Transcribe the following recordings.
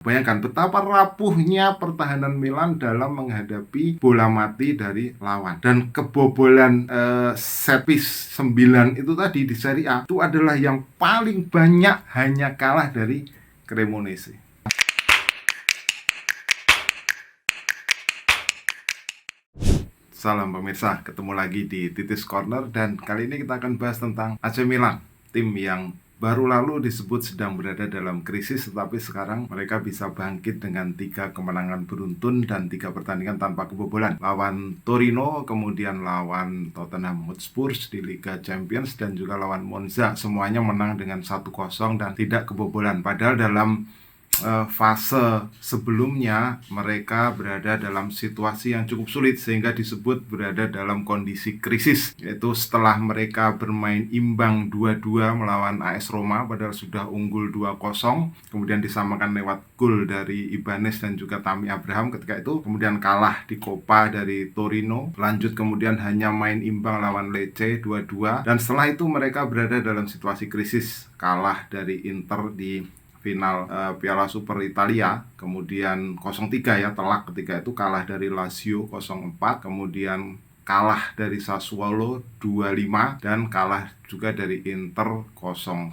Bayangkan betapa rapuhnya pertahanan Milan dalam menghadapi bola mati dari lawan. Dan kebobolan set piece 9 itu tadi di Serie A itu adalah yang paling banyak, hanya kalah dari Cremonese. Salam pemirsa, ketemu lagi di Titis Corner dan kali ini kita akan bahas tentang AC Milan, tim yang baru lalu disebut sedang berada dalam krisis, tetapi sekarang mereka bisa bangkit dengan 3 kemenangan beruntun dan 3 pertandingan tanpa kebobolan. Lawan Torino, kemudian lawan Tottenham Hotspur di Liga Champions, dan juga lawan Monza. Semuanya menang dengan 1-0 dan tidak kebobolan. Padahal dalam fase sebelumnya mereka berada dalam situasi yang cukup sulit sehingga disebut berada dalam kondisi krisis, yaitu setelah mereka bermain imbang 2-2 melawan AS Roma padahal sudah unggul 2-0, kemudian disamakan lewat gol dari Ibanez dan juga Tammy Abraham ketika itu, kemudian kalah di Coppa dari Torino, lanjut kemudian hanya main imbang lawan Lecce 2-2, dan setelah itu mereka berada dalam situasi krisis, kalah dari Inter di final Piala Super Italia, kemudian 0-3 ya, telak ketika itu, kalah dari Lazio 0-4, kemudian kalah dari Sassuolo 2-5, dan kalah juga dari Inter 0-1.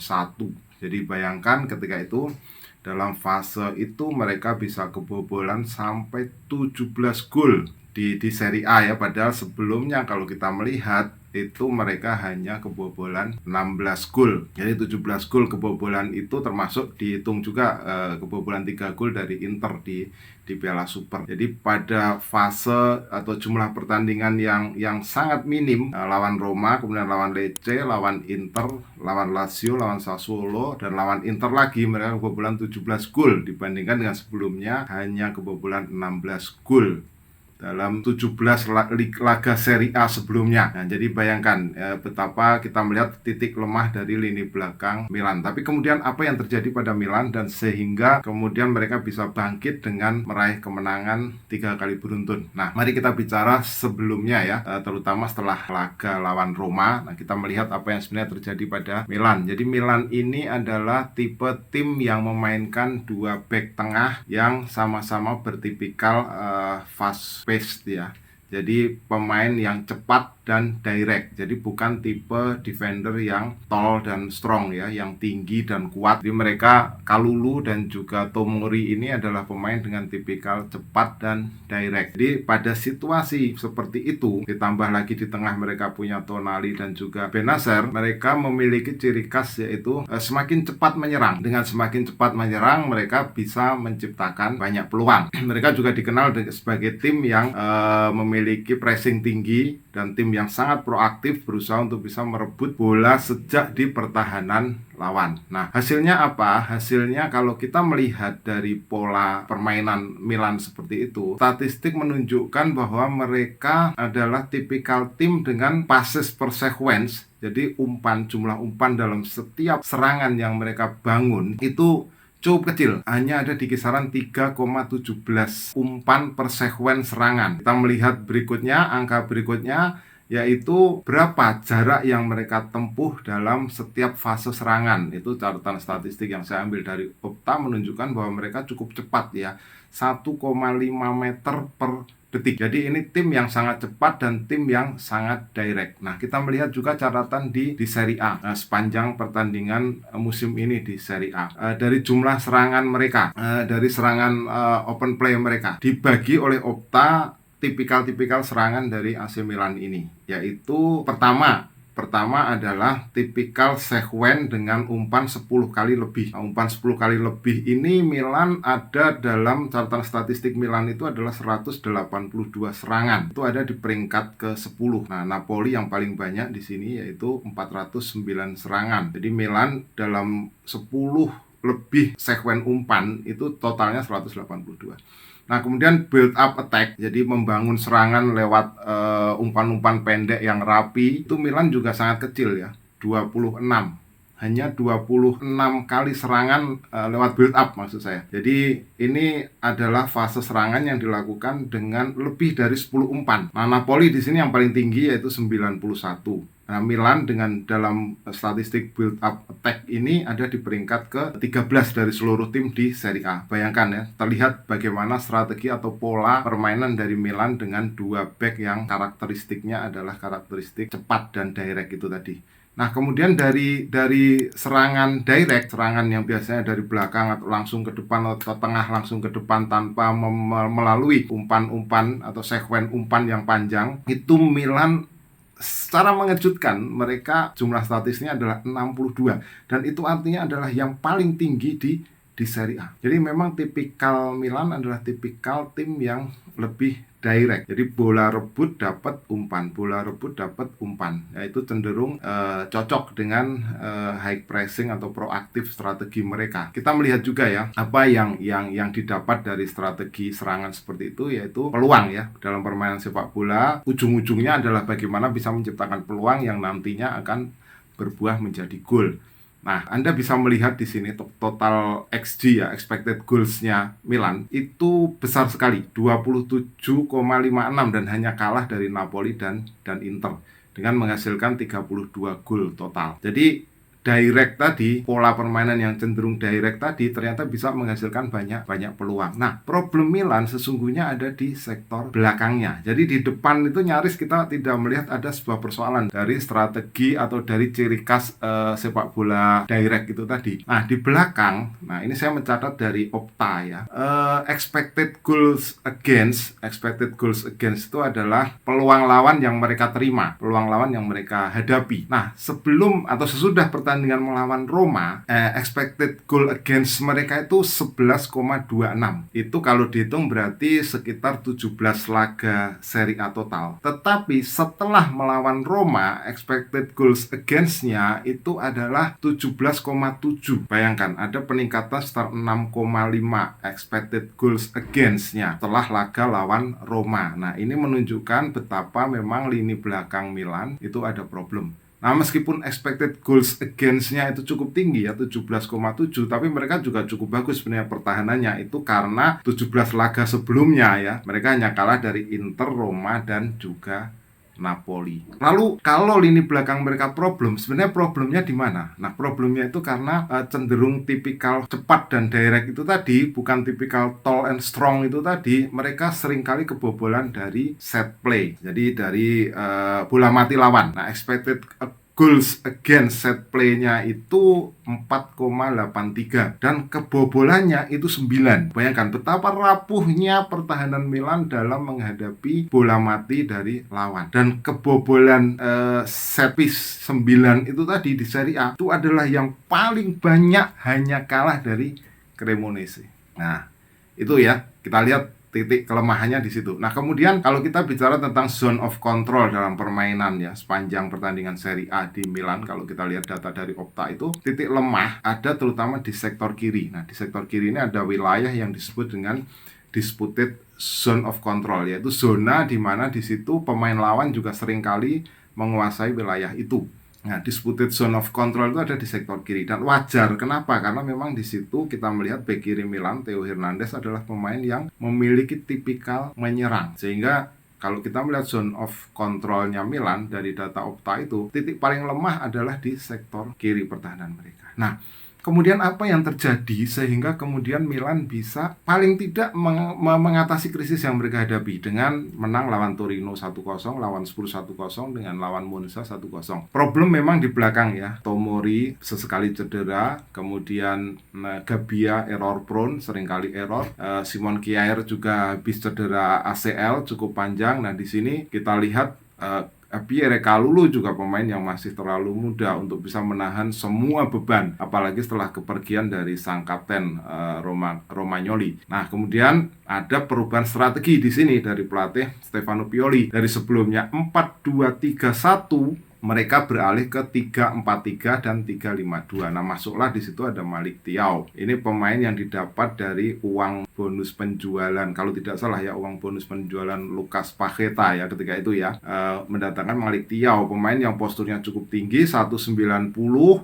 Jadi bayangkan ketika itu, dalam fase itu mereka bisa kebobolan sampai 17 gol di Serie A ya, padahal sebelumnya kalau kita melihat itu mereka hanya kebobolan 16 gol. Jadi 17 gol kebobolan itu termasuk dihitung juga kebobolan 3 gol dari Inter di Piala Super. Jadi pada fase atau jumlah pertandingan yang sangat minim, lawan Roma, kemudian lawan Lecce, lawan Inter, lawan Lazio, lawan Sassuolo, dan lawan Inter lagi, mereka kebobolan 17 gol dibandingkan dengan sebelumnya hanya kebobolan 16 gol dalam 17 laga Serie A sebelumnya. Nah, jadi bayangkan betapa kita melihat titik lemah dari lini belakang Milan. Tapi kemudian apa yang terjadi pada Milan dan sehingga kemudian mereka bisa bangkit dengan meraih kemenangan 3 kali beruntun. Nah, mari kita bicara sebelumnya ya, terutama setelah laga lawan Roma. Nah, kita melihat apa yang sebenarnya terjadi pada Milan. Jadi Milan ini adalah tipe tim yang memainkan 2 back tengah yang sama-sama bertipikal fast pace ya. Jadi pemain yang cepat dan direct. Jadi bukan tipe defender yang tall dan strong ya, yang tinggi dan kuat. Jadi mereka, Kalulu dan juga Tomori ini adalah pemain dengan tipikal cepat dan direct. Jadi pada situasi seperti itu, ditambah lagi di tengah mereka punya Tonali dan juga Benacer, mereka memiliki ciri khas yaitu semakin cepat menyerang. Dengan semakin cepat menyerang, mereka bisa menciptakan banyak peluang. Mereka juga dikenal sebagai tim yang memiliki pressing tinggi dan tim yang sangat proaktif berusaha untuk bisa merebut bola sejak di pertahanan lawan. Nah, hasilnya apa? Hasilnya kalau kita melihat dari pola permainan Milan seperti itu, statistik menunjukkan bahwa mereka adalah tipikal tim dengan passes per sequence. Jadi jumlah umpan dalam setiap serangan yang mereka bangun itu cukup kecil, hanya ada di kisaran 3,17 umpan per sequence serangan. Kita melihat berikutnya, angka berikutnya, yaitu berapa jarak yang mereka tempuh dalam setiap fase serangan. Itu catatan statistik yang saya ambil dari Opta menunjukkan bahwa mereka cukup cepat ya, 1,5 meter per detik. Jadi ini tim yang sangat cepat dan tim yang sangat direct. Nah, kita melihat juga catatan di Serie A sepanjang pertandingan musim ini di Serie A. Dari jumlah serangan mereka, dari serangan open play mereka, dibagi oleh Opta tipikal-tipikal serangan dari AC Milan ini, yaitu Pertama adalah tipikal sequen dengan umpan 10 kali lebih. Nah, umpan 10 kali lebih ini Milan ada dalam catatan statistik Milan itu adalah 182 serangan. Itu ada di peringkat ke-10. Nah, Napoli yang paling banyak di sini yaitu 409 serangan. Jadi Milan dalam 10 lebih sekuen umpan itu totalnya 182. Nah, kemudian build up attack, jadi membangun serangan lewat umpan-umpan pendek yang rapi, itu Milan juga sangat kecil ya, 26. Hanya 26 kali serangan lewat build up maksud saya. Jadi ini adalah fase serangan yang dilakukan dengan lebih dari 10 umpan. Nah, Napoli di sini yang paling tinggi yaitu 91. Nah, Milan dengan dalam statistik build up attack ini ada di peringkat ke-13 dari seluruh tim di Serie A. Bayangkan ya, terlihat bagaimana strategi atau pola permainan dari Milan dengan dua back yang karakteristiknya adalah karakteristik cepat dan direct itu tadi. Nah, kemudian dari serangan direct, serangan yang biasanya dari belakang atau langsung ke depan atau tengah langsung ke depan tanpa melalui umpan-umpan atau sekuen umpan yang panjang, itu Milan secara mengejutkan mereka jumlah statistiknya adalah 62 dan itu artinya adalah yang paling tinggi di Serie A. Jadi memang tipikal Milan adalah tipikal tim yang lebih direct. Jadi bola rebut dapat umpan, bola rebut dapat umpan. Itu cenderung cocok dengan high pressing atau proaktif strategi mereka. Kita melihat juga ya apa yang didapat dari strategi serangan seperti itu, yaitu peluang ya dalam permainan sepak bola. Ujung-ujungnya adalah bagaimana bisa menciptakan peluang yang nantinya akan berbuah menjadi gol. Nah, Anda bisa melihat di sini total XG ya, expected goals-nya Milan itu besar sekali, 27,56 dan hanya kalah dari Napoli dan Inter dengan menghasilkan 32 gol total. Jadi direct tadi, pola permainan yang cenderung direct tadi ternyata bisa menghasilkan banyak peluang. Nah, problem Milan sesungguhnya ada di sektor belakangnya. Jadi di depan itu nyaris kita tidak melihat ada sebuah persoalan dari strategi atau dari ciri khas sepak bola direct itu tadi. Nah, di belakang, nah ini saya mencatat dari Opta ya. Expected goals against itu adalah peluang lawan yang mereka terima, peluang lawan yang mereka hadapi. Nah, sebelum atau sesudah pertandingan melawan Roma, expected goal against mereka itu 11,26. Itu kalau dihitung berarti sekitar 17 laga Serie A total. Tetapi setelah melawan Roma, expected goals against-nya itu adalah 17,7. Bayangkan, ada peningkatan sekitar 6,5 expected goals against-nya setelah laga lawan Roma. Nah, ini menunjukkan betapa memang lini belakang Milan itu ada problem. Nah, meskipun expected goals against-nya itu cukup tinggi ya, 17,7, tapi mereka juga cukup bagus sebenarnya pertahanannya. Itu karena 17 laga sebelumnya ya, mereka hanya kalah dari Inter, Roma, dan juga Napoli. Lalu kalau lini belakang mereka problem, sebenarnya problemnya di mana? Nah, problemnya itu karena cenderung tipikal cepat dan direct itu tadi, bukan tipikal tall and strong itu tadi. Mereka seringkali kebobolan dari set play, jadi dari bola mati lawan. Nah, expected goals against set play-nya itu 4,83 dan kebobolannya itu 9. Bayangkan betapa rapuhnya pertahanan Milan dalam menghadapi bola mati dari lawan. Dan kebobolan set piece 9 itu tadi di Serie A itu adalah yang paling banyak, hanya kalah dari Cremonese. Nah, itu ya, kita lihat titik kelemahannya di situ. Nah, kemudian kalau kita bicara tentang zone of control dalam permainan ya, sepanjang pertandingan Serie A di Milan, kalau kita lihat data dari Opta itu, titik lemah ada terutama di sektor kiri. Nah, di sektor kiri ini ada wilayah yang disebut dengan disputed zone of control, yaitu zona di mana di situ pemain lawan juga seringkali menguasai wilayah itu. Nah, disputed zone of control itu ada di sektor kiri dan wajar. Kenapa? Karena memang di situ kita melihat bek kiri Milan, Theo Hernandez adalah pemain yang memiliki tipikal menyerang. Sehingga kalau kita melihat zone of controlnya Milan dari data Opta itu, titik paling lemah adalah di sektor kiri pertahanan mereka. Nah, kemudian apa yang terjadi sehingga kemudian Milan bisa paling tidak mengatasi krisis yang mereka hadapi dengan menang lawan Torino 1-0, lawan Spurs 1-0, dengan lawan Monza 1-0. Problem memang di belakang ya. Tomori sesekali cedera, kemudian Gabbia error prone, seringkali error. Simon Kjaer juga habis cedera ACL cukup panjang. Nah, di sini kita lihat Pierre Kalulu juga pemain yang masih terlalu muda untuk bisa menahan semua beban, apalagi setelah kepergian dari sang kapten Romagnoli. Nah, kemudian ada perubahan strategi di sini dari pelatih Stefano Pioli. Dari sebelumnya 4-2-3-1 mereka beralih ke 3-4-3 dan 3-5-2. Nah, masuklah di situ ada Malik Thiaw. Ini pemain yang didapat dari uang bonus penjualan, kalau tidak salah ya, uang bonus penjualan Lucas Paqueta ya ketika itu ya, mendatangkan Malik Thiaw, pemain yang posturnya cukup tinggi, 190.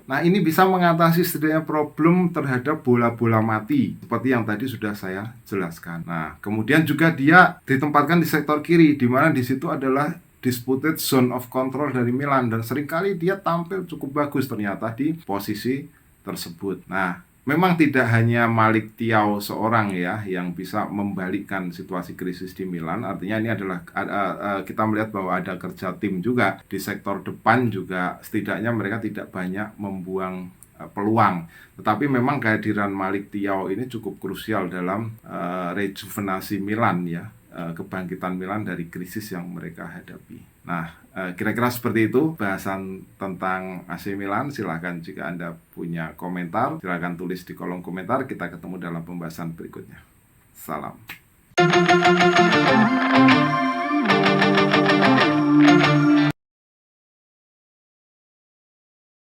Nah, ini bisa mengatasi setidaknya problem terhadap bola-bola mati seperti yang tadi sudah saya jelaskan. Nah, kemudian juga dia ditempatkan di sektor kiri, di mana di situ adalah disputed zone of control dari Milan, dan seringkali dia tampil cukup bagus ternyata di posisi tersebut. Nah, memang tidak hanya Malick Thiaw seorang ya yang bisa membalikkan situasi krisis di Milan. Artinya ini adalah kita melihat bahwa ada kerja tim juga di sektor depan juga, setidaknya mereka tidak banyak membuang peluang. Tetapi memang kehadiran Malick Thiaw ini cukup krusial dalam rejuvenasi Milan ya, kebangkitan Milan dari krisis yang mereka hadapi. Nah, kira-kira seperti itu bahasan tentang AC Milan. Silahkan jika Anda punya komentar, silahkan tulis di kolom komentar. Kita ketemu dalam pembahasan berikutnya. Salam.